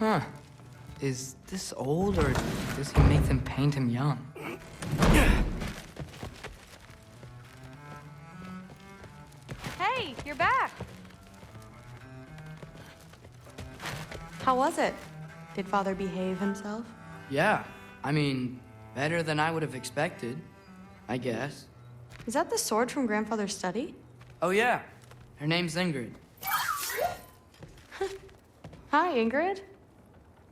Huh. Is this old, or does he make them paint him young? Hey, you're back! How was it? Did Father behave himself? Yeah. I mean, better than I would have expected, I guess. Is that the sword from Grandfather's study? Oh, yeah. Her name's Ingrid. Hi, Ingrid.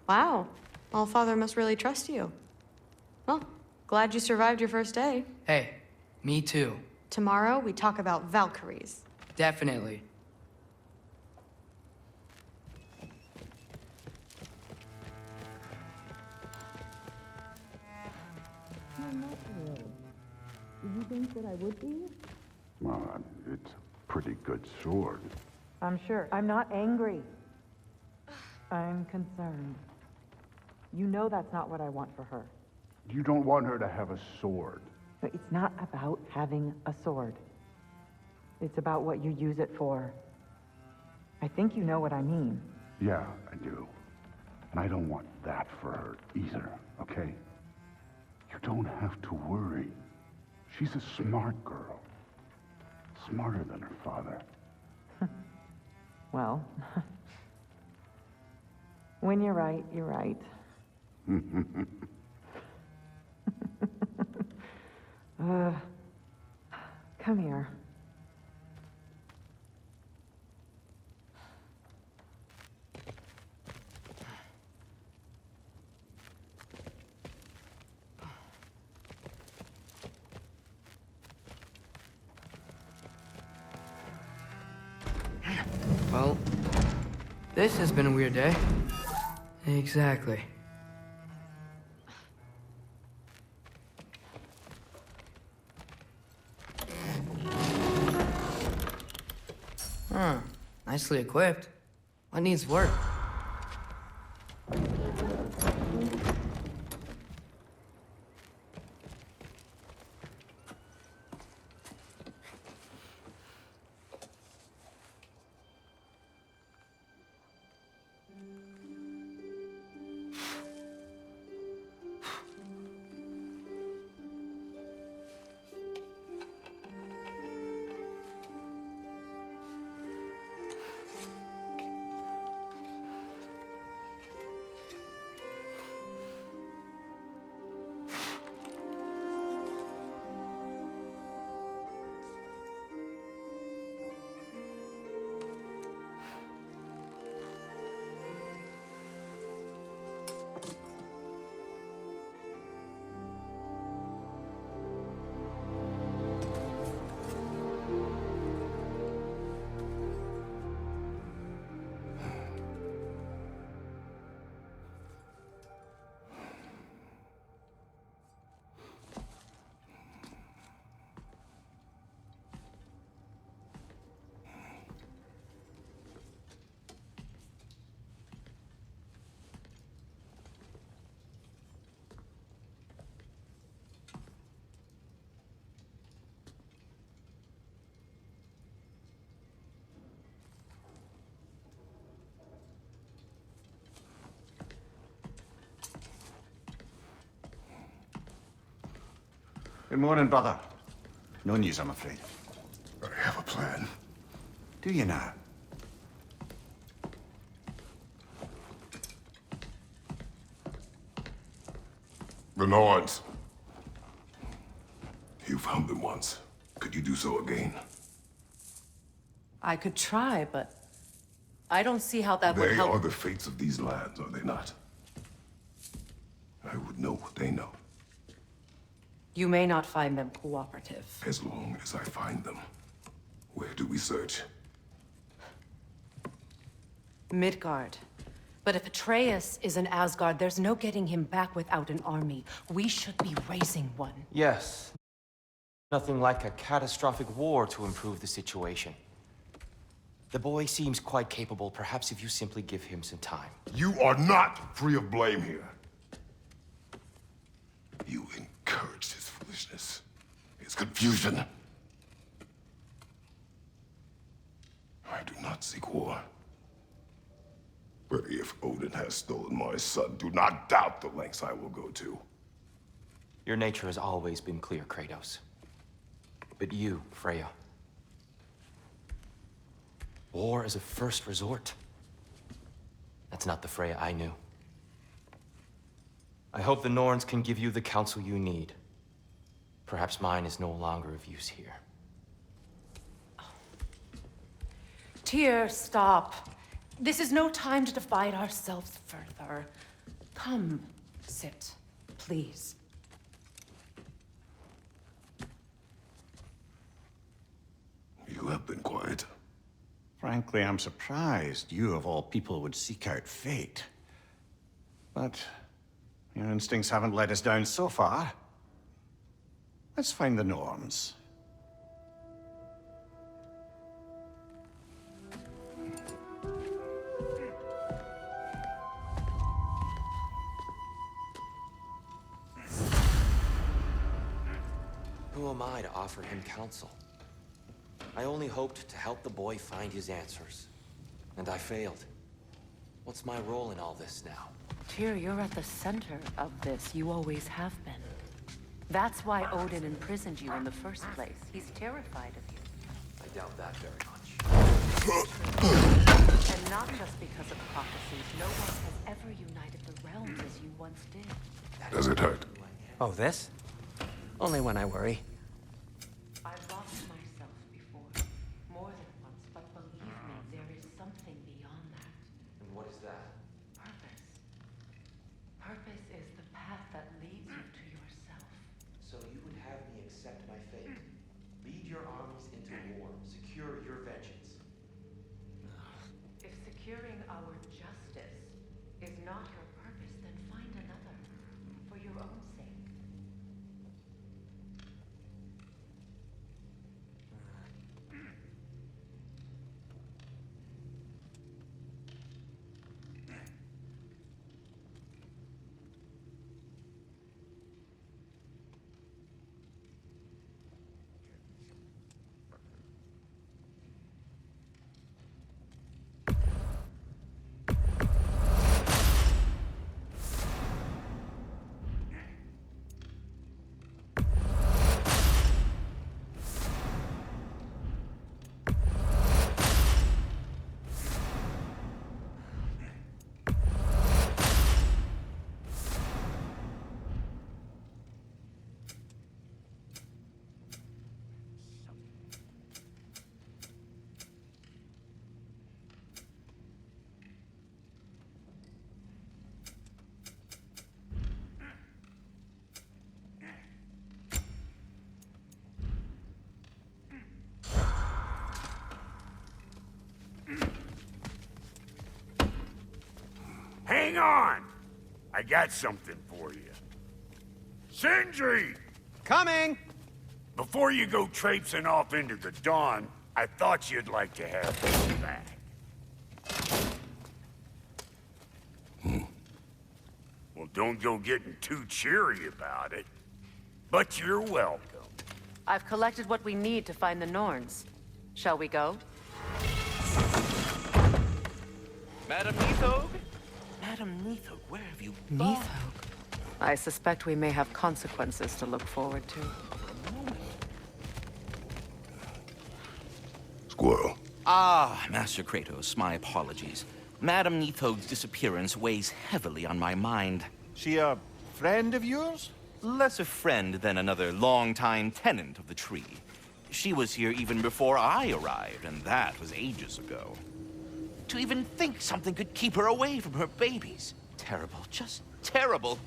Wow. All-Father must really trust you. Well, glad you survived your first day. Hey, me too. Tomorrow, we talk about Valkyries. Definitely. Well, it's a pretty good sword. I'm sure. I'm not angry. I'm concerned. You know that's not what I want for her. You don't want her to have a sword. But it's not about having a sword. It's about what you use it for. I think you know what I mean. Yeah, I do. And I don't want that for her either, okay? You don't have to worry. She's a smart girl. Smarter than her father. Well, when you're right, you're right. Come here. Well, this has been a weird day. Exactly. Huh. Nicely equipped. What needs work? Good morning, brother. No news, I'm afraid. I have a plan. Do you now? The Norns. You found them once. Could you do so again? I could try, but I don't see how that would They help. are the fates of these lands, are they not? I would know what they know, You may not find them cooperative. as long as I find them. Where do we search? Midgard. But if Atreus is in Asgard, there's no getting him back without an army. We should be raising one. Yes. Nothing like a catastrophic war to improve the situation. The boy seems quite capable. Perhaps if you simply give him some time. You are not free of blame here. You encouraged his foolishness, his confusion. I do not seek war. If Odin has stolen my son, do not doubt the lengths I will go to. Your nature has always been clear, Kratos. But you, Freya. War is a first resort. That's not the Freya I knew. I hope the Norns can give you the counsel you need. Perhaps mine is no longer of use here. Tyr, stop. This is no time to divide ourselves further. Come, sit, please. You have been quiet. Frankly, I'm surprised you of all people would seek out fate. But your instincts haven't let us down so far. Let's find the Norns. Who am I to offer him counsel? I only hoped to help the boy find his answers. And I failed. What's my role in all this now? Tyr, you're at the center of this. You always have been. That's why Odin imprisoned you in the first place. He's terrified of you. I doubt that very much. And not just because of prophecies. No one has ever united the realms as you once did. Does it hurt? Oh, this? Only when I worry. I've lost myself before. More than once, but believe me, there is something beyond that. And what is that? Purpose. Purpose is the path that leads you to yourself. So you would have me accept my fate, lead your armies into war, secure your vengeance. If securing our justice is not your purpose, then find another. For your own sake. Hang on! I got something for you. Sindri! Coming! Before you go traipsing off into the dawn, I thought you'd like to have this back. Well, don't go getting too cheery about it. But you're welcome. I've collected what we need to find the Norns. Shall we go? Madam Neathog? Madam Neathog, where have you gone? Neathog? I suspect we may have consequences to look forward to. Squirrel. Ah, Master Kratos, my apologies. Madam Neathog's disappearance weighs heavily on my mind. She a friend of yours? Less a friend than another longtime tenant of the tree. She was here even before I arrived, and that was ages ago. To even think something could keep her away from her babies. Terrible, just terrible.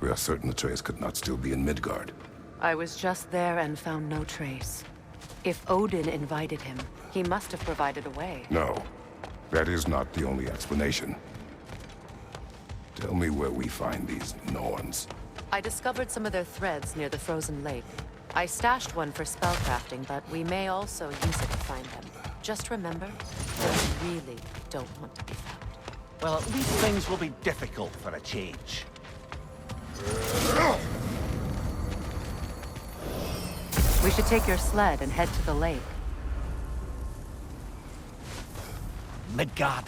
We are certain Atreus could not still be in Midgard. I was just there and found no trace. If Odin invited him, he must have provided a way. No, that is not the only explanation. Tell me where we find these Norns. I discovered some of their threads near the frozen lake. I stashed one for spellcrafting, but we may also use it to find them. Just remember, they really don't want to be found. Well, at least things will be difficult for a change. We should take your sled and head to the lake. Midgard.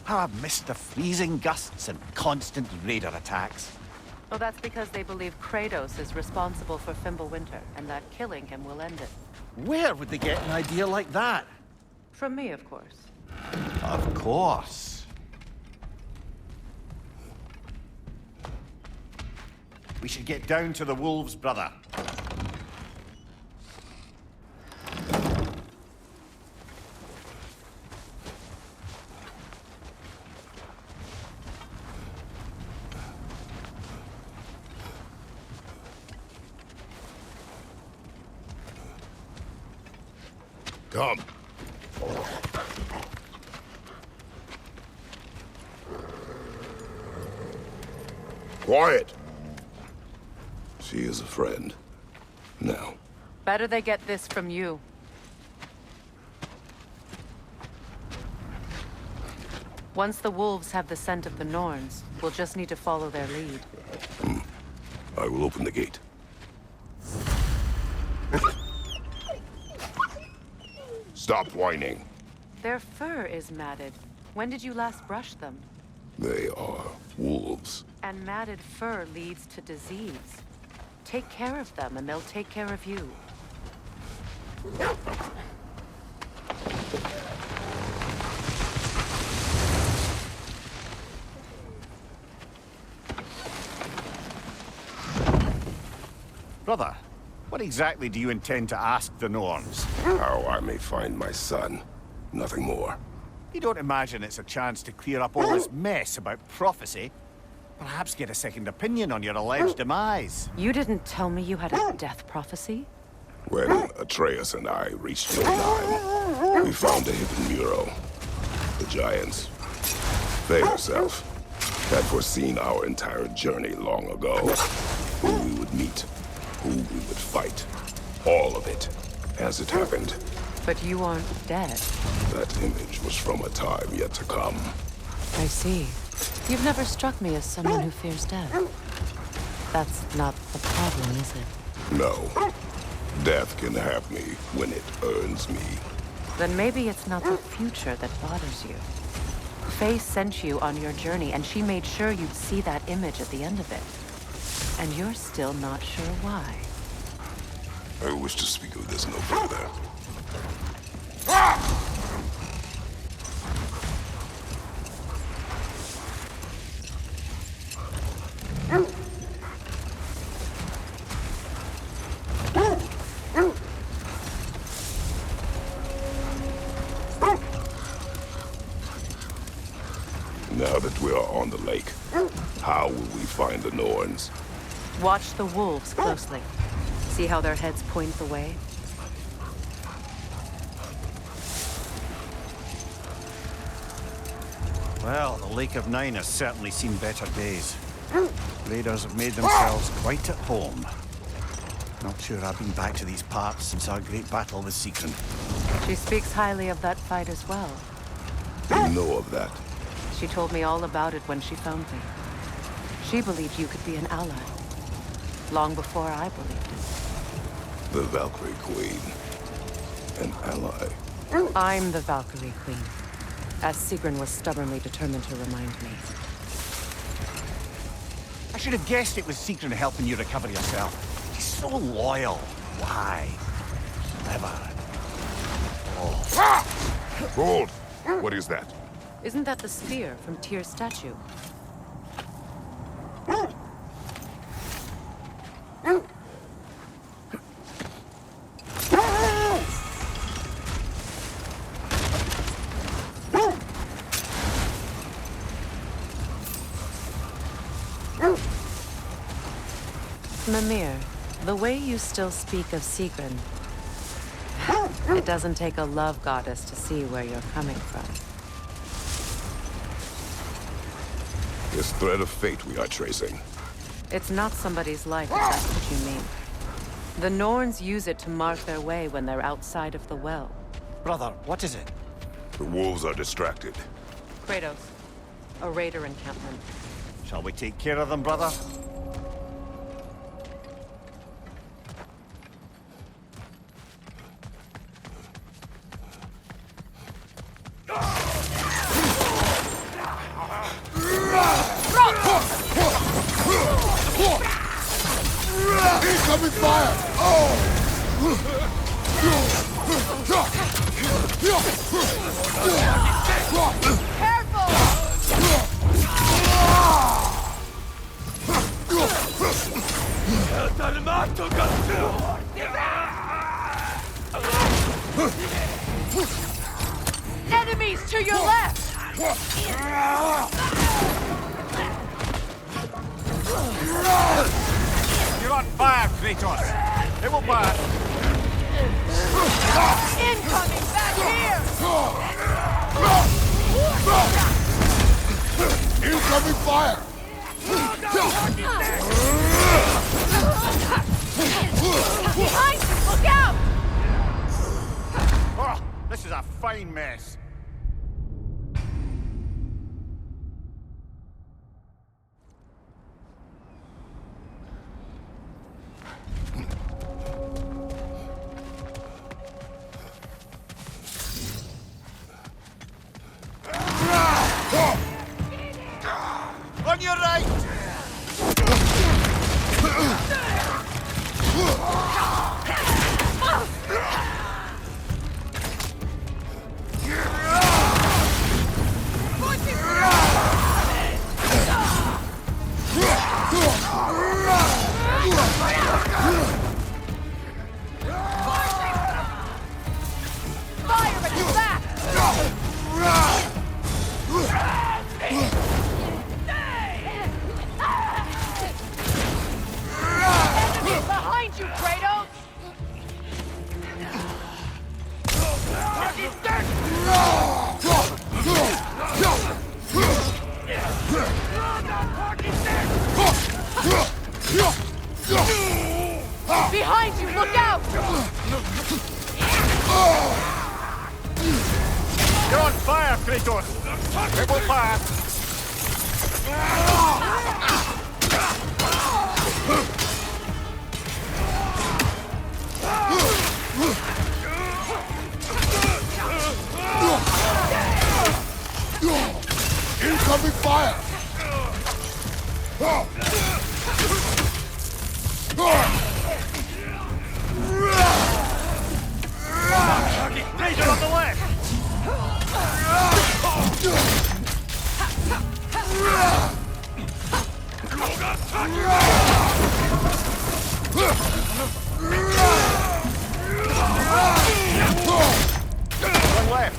How I've missed the freezing gusts and constant raider attacks. Oh, that's because they believe Kratos is responsible for Fimbulwinter, and that killing him will end it. Where would they get an idea like that? From me, of course. Of course. We should get down to the wolves, brother. Come. Quiet. She is a friend. Now. Better they get this from you. Once the wolves have the scent of the Norns, we'll just need to follow their lead. I will open the gate. Stop whining. Their fur is matted. When did you last brush them? They are wolves. And matted fur leads to disease. Take care of them, and they'll take care of you. Brother, what exactly do you intend to ask the Norns? How I may find my son. Nothing more. You don't imagine it's a chance to clear up all this mess about prophecy? Perhaps get a second opinion on your alleged demise. You didn't tell me you had a death prophecy? When Atreus and I reached Jotunheim, we found a hidden mural. The giants, they herself, had foreseen our entire journey long ago. Who we would meet, who we would fight. All of it, as it happened. But you aren't dead. That image was from a time yet to come. I see. You've never struck me as someone who fears death. That's not the problem, is it? No. Death can have me when it earns me. Then maybe it's not the future that bothers you. Faye sent you on your journey, and she made sure you'd see that image at the end of it. And you're still not sure why. I wish to speak of this no further. Now that we are on the lake, how will we find the Norns? Watch the wolves closely. See how their heads point the way? Well, the Lake of Nine has certainly seen better days. Raiders have made themselves quite at home. Not sure I've been back to these parts since our great battle with Sigrun. She speaks highly of that fight as well. You know of that? She told me all about it when she found me. She believed you could be an ally. Long before I believed it. The Valkyrie Queen. An ally. I'm the Valkyrie Queen, as Sigrun was stubbornly determined to remind me. I should have guessed it was Sigrun helping you recover yourself. He's so loyal. Why? Never. Oh. Hold! What is that? Isn't that the spear from Tyr's statue? Mimir, the way you still speak of Sigrun, it doesn't take a love goddess to see where you're coming from. This thread of fate we are tracing. It's not somebody's life, if that's what you mean. The Norns use it to mark their way when they're outside of the well. Brother, what is it? The wolves are distracted. Kratos, a raider encampment. Shall we take care of them, brother? Incoming fire! Enemies to your left! You're on fire, Kratos! It will burn! Incoming back here! Incoming fire! Behind you! Look out! Oh, this is a fine mess. On your right! Fire at your back! Enemies behind you, Kratos! Behind you, look out! You're on fire, Kratos! It will pass! Incoming fire! Ranger on the left! One left!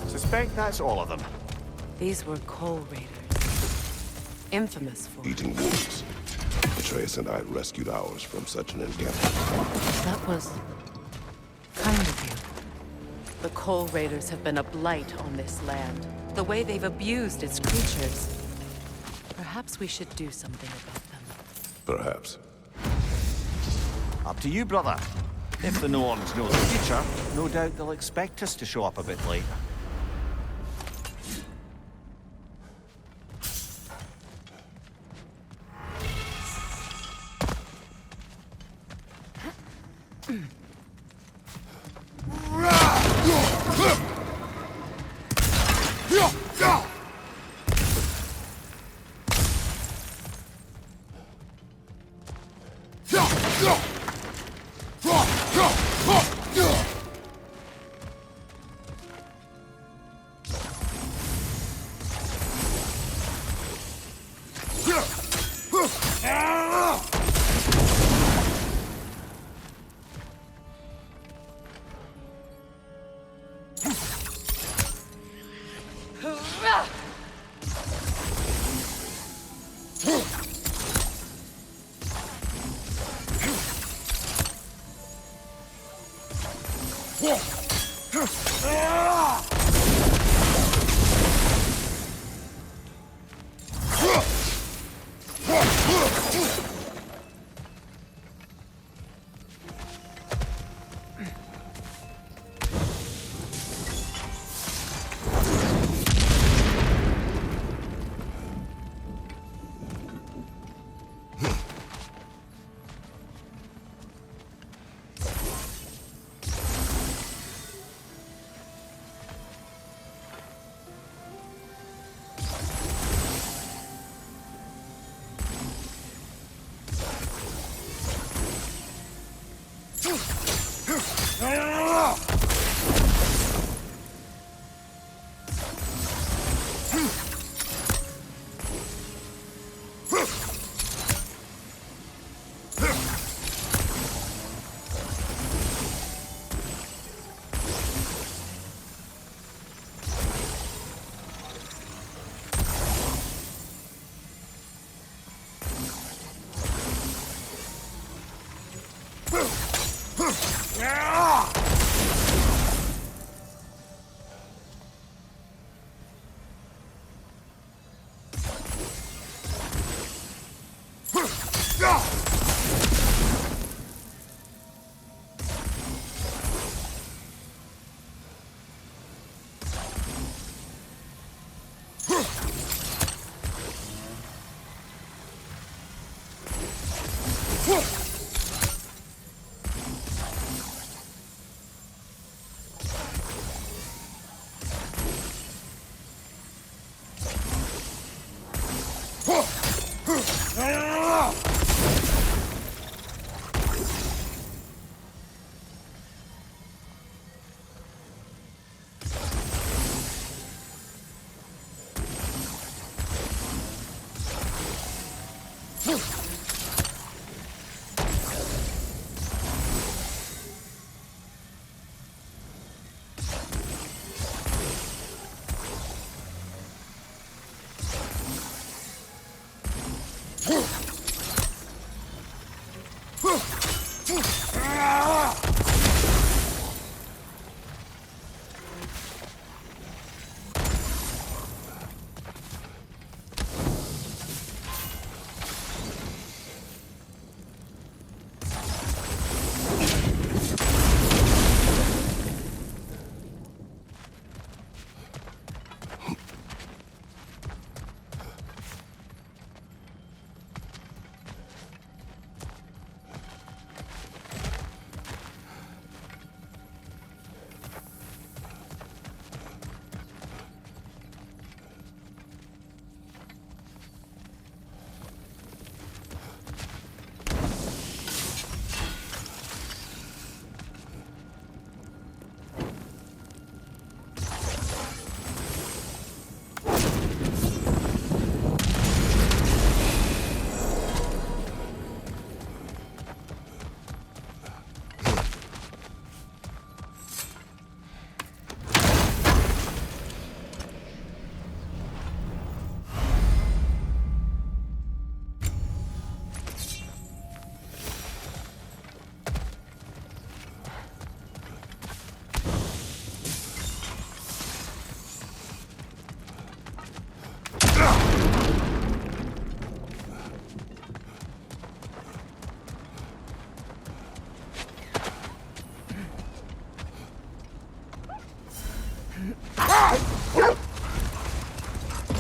Suspect that's all of them. These were coal raiders. Infamous for Eating wolves. Atreus and I rescued ours from such an encounter. That was kind of you. The coal raiders have been a blight on this land. The way they've abused its creatures. Perhaps we should do something about them. Perhaps. Up to you, brother. If the Norns know the future, no doubt they'll expect us to show up a bit late.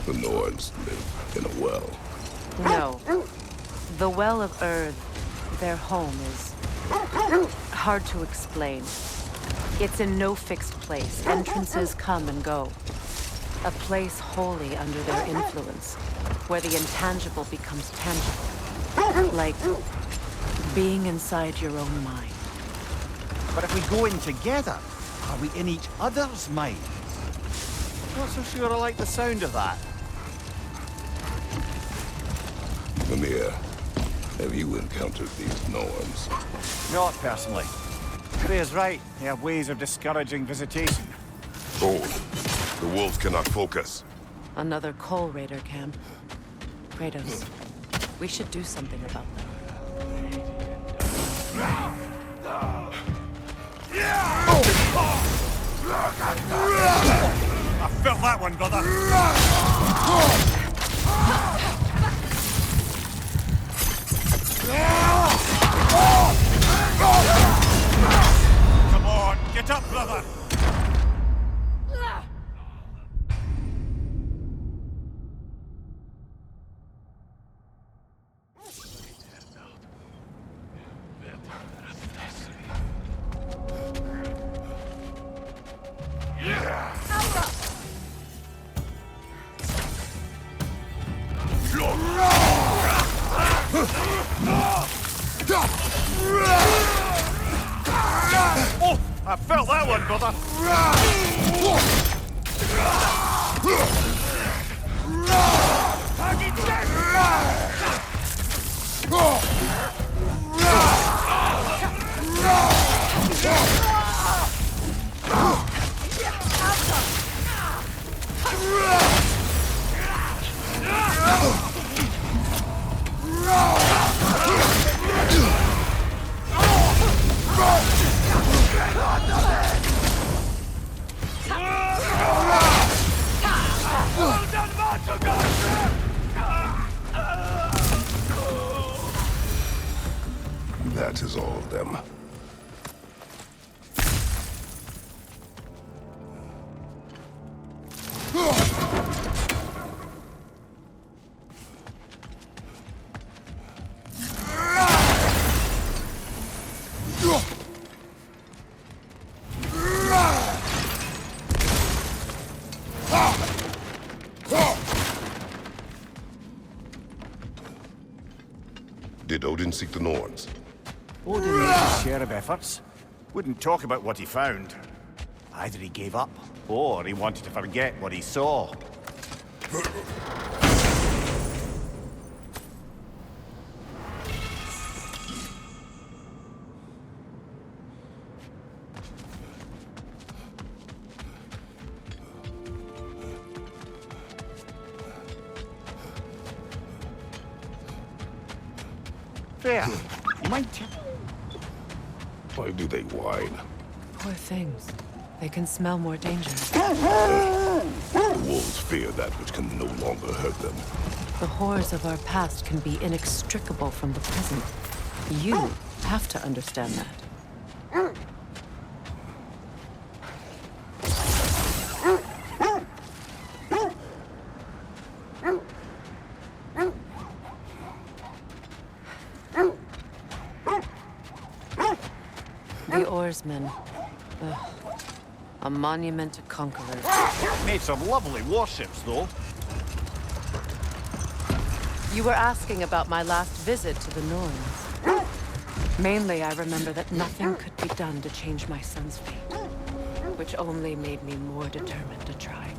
The Norse live in a well. No. The Well of Earth, their home, is hard to explain. It's in no fixed place. Entrances come and go. A place wholly under their influence, where the intangible becomes tangible. Like being inside your own mind. But if we go in together, are we in each other's mind? Not so sure I like the sound of that. Mimir, have you encountered these Norns? Not personally. Freya's right. They have ways of discouraging visitation. Hold. The wolves cannot focus. Another Coal Raider camp. Kratos, we should do something about them. off that one, brother. Come on, get up, brother. Oh, I felt that one, brother. That is all of them. Did Odin seek the Norns? Odin made his share of efforts. Wouldn't talk about what he found. Either he gave up, or he wanted to forget what he saw. There. You might... Why do they whine? Poor things. They can smell more danger. Wolves fear that which can no longer hurt them. The horrors of our past can be inextricable from the present. You have to understand that. The oarsmen. Ugh. A monument to conquerors. Made some lovely warships, though. You were asking about my last visit to the Norns. Mainly, I remember that nothing could be done to change my son's fate, which only made me more determined to try.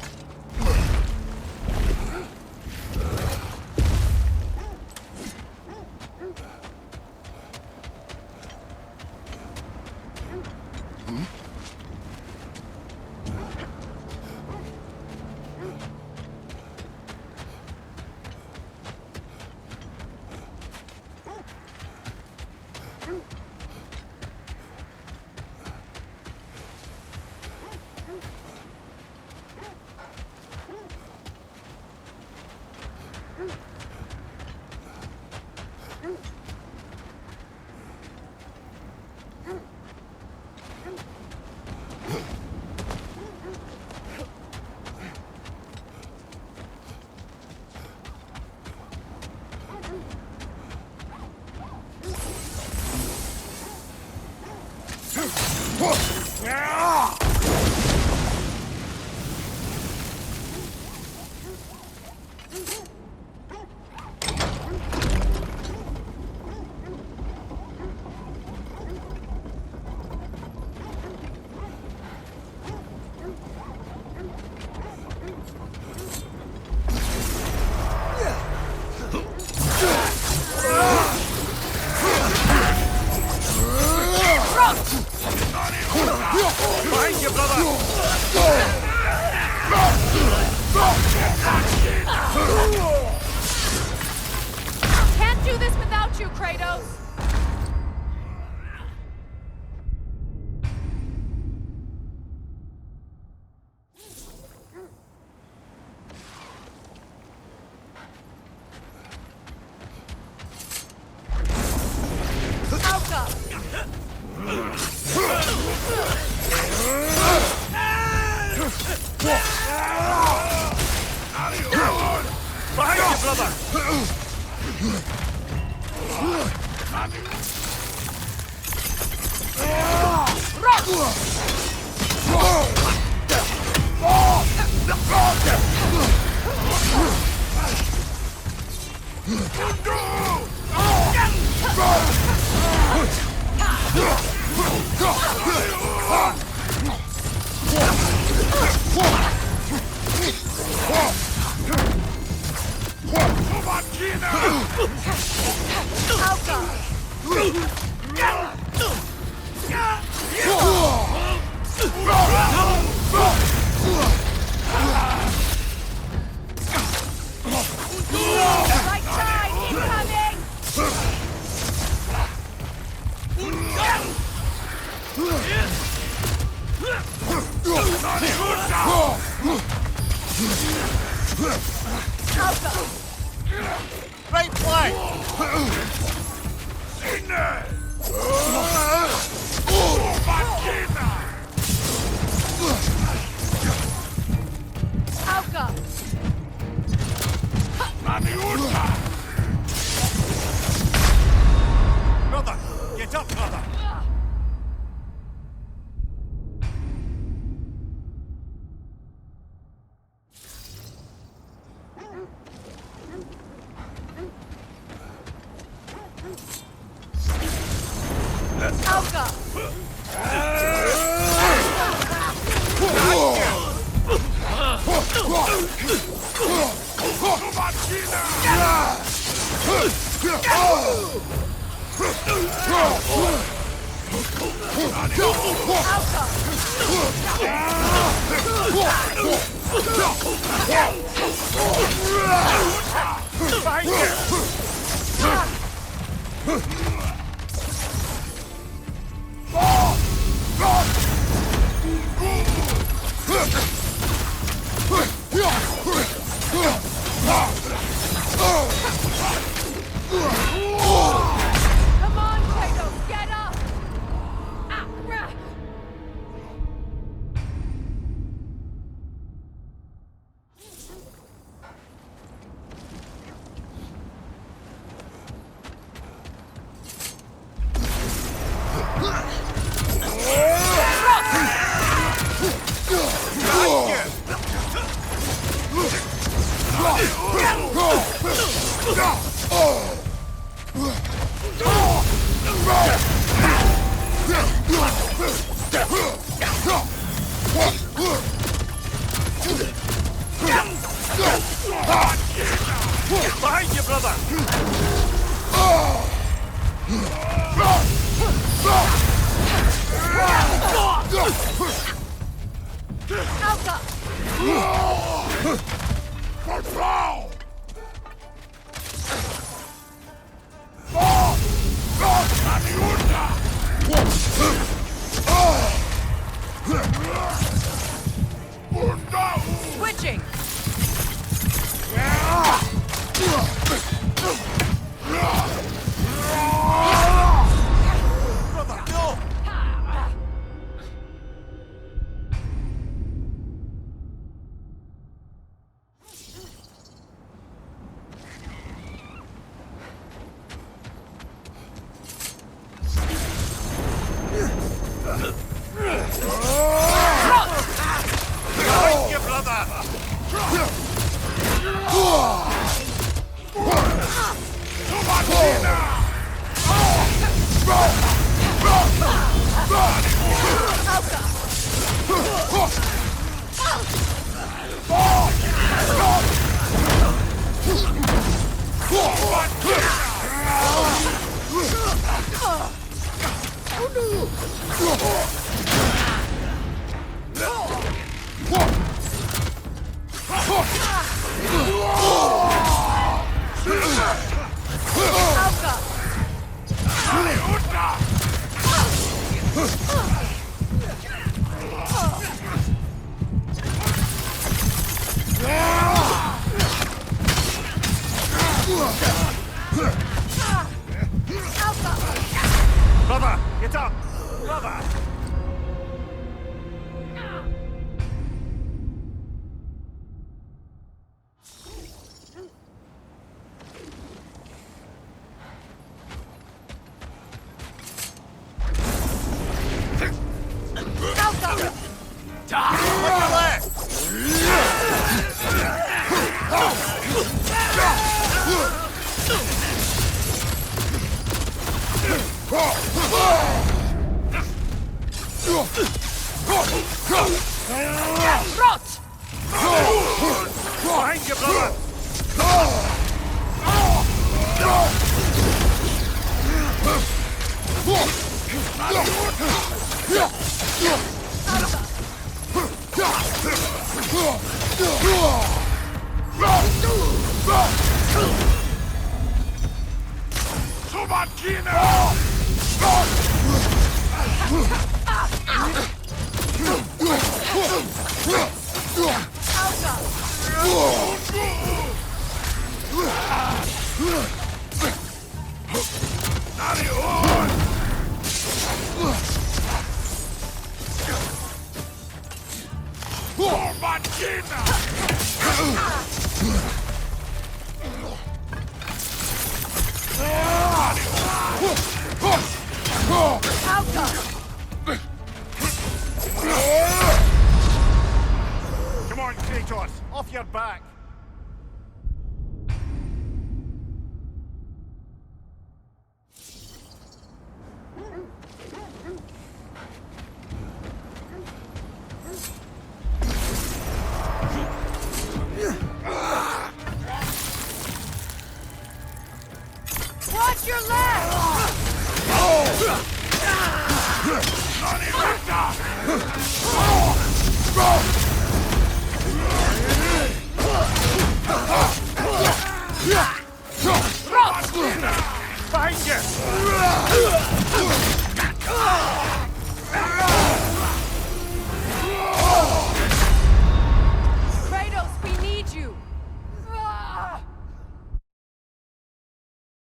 Behind you, brother! Can't do this without you, Kratos! Behind you, brother! Right side, incoming! Right flank! Alka! Brother! Get up, brother! Alka! Come on, Kratos, get up! Ah, rah. Behind you, brother! Alka! Switching! Brother, no! Behind you, brother! Get up! Brother! Rot! Behind you, brother! Come on, Kratos! Off your back! Watch your left! Behind you!